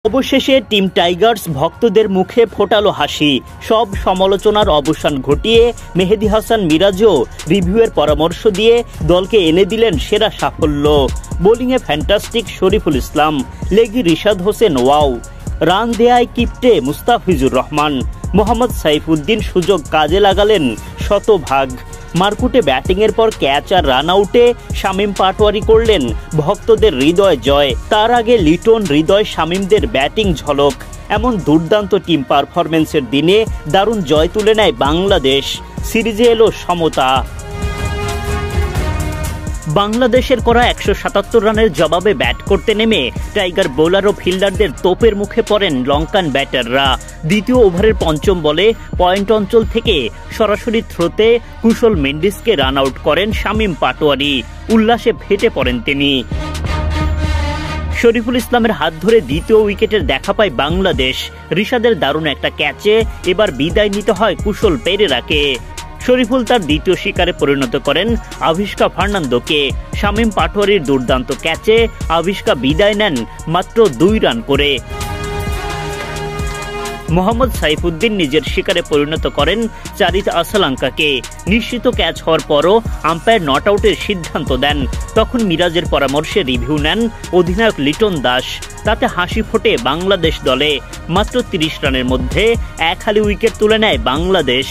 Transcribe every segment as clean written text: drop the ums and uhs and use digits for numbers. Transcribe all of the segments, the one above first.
অবশেষে team Tigers ভক্তদের মুখে ফোটালো হাসি। সব সমালোচনার অবসান ঘটিয়ে মেহেদী হাসান মিরাজও রিভিউয়ের পরামর্শ দিয়ে দলকে এনে দিলেন সেরা সাফল্য। বোলিংয়ে ফ্যান্টাস্টিক শরীফুল ইসলাম, লেগি রিশাদ হোসেন ওয়াও, রান দেয়ায় কিপ্টে মুস্তাফিজুর রহমান, মোহাম্মদ সাইফুদ্দিন সুযোগ কাজে লাগালেন শতভাগ। মারকুটে ব্যাটিংয়ের পর ক্যাচ আর রান আউটে শামীম পাটোয়ারি করলেন ভক্তদের হৃদয় জয়। তার আগে লিটন, হৃদয়, শামীমদের ব্যাটিং ঝলক। এমন দুর্দান্ত টিম পারফরমেন্সের দিনে দারুণ জয় তুলে নেয় বাংলাদেশ। সিরিজে এলো সমতা। বাংলাদেশের করা ১৭৭ রানের জবাবে ব্যাট করতে নেমে টাইগার বোলার ও ফিল্ডারদের তোপের মুখে পড়েন লঙ্কান ব্যাটাররা। দ্বিতীয় ওভারের পঞ্চম বলে পয়েন্ট অঞ্চল থেকে সরাসরি থ্রোতে কুশল মেন্ডিসকে রান আউট করেন শামীম পাটোয়ারি। উল্লাসে ফেটে পড়েন তিনি। শরীফুল ইসলামের হাত ধরে দ্বিতীয় উইকেটের দেখা পায় বাংলাদেশ। রিশাদের দারুণ একটা ক্যাচে এবার বিদায় নিতে হয় কুশল পেরেরাকে। শরীফুল তার দ্বিতীয় শিকারে পরিণত করেন আভিষ্কা ফার্নান্দোকে। শামীম পাটোয়ারির দুর্দান্ত ক্যাচে আভিষ্কা বিদায় নেন মাত্র ২ রান করে। মোহাম্মদ সাইফুদ্দিন নিজের শিকারে পরিণত করেন চারিত আসালাঙ্কাকে। নিশ্চিত ক্যাচ হওয়ার পরও আম্পায়ার নট আউটের সিদ্ধান্ত দেন। তখন মিরাজের পরামর্শে রিভিউ নেন অধিনায়ক লিটন দাস। তাতে হাসি ফোটে বাংলাদেশ দলে। মাত্র ৩০ রানের মধ্যে এক হালি উইকেট তুলে নেয় বাংলাদেশ।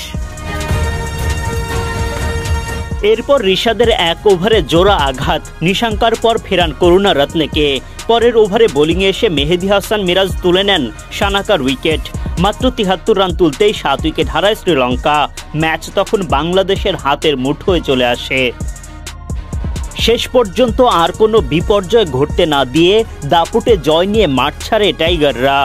এরপর রিশাদের এক ওভারে জোড়া আঘাত। নিশাঙ্কার পর ফেরান করুণারত্নেকে। পরের ওভারে বোলিংয়ে এসে মেহেদী হাসান মিরাজ তুলে নেন সানাকার উইকেট। মাত্র ৭৩ রান তুলতেই ৭ উইকেট হারায় শ্রীলঙ্কা। ম্যাচ তখন বাংলাদেশের হাতের মুঠোয় চলে আসে। শেষ পর্যন্ত আর কোনো বিপর্যয় ঘটতে না দিয়ে দাপুটে জয় নিয়ে মাঠ ছাড়ে টাইগাররা।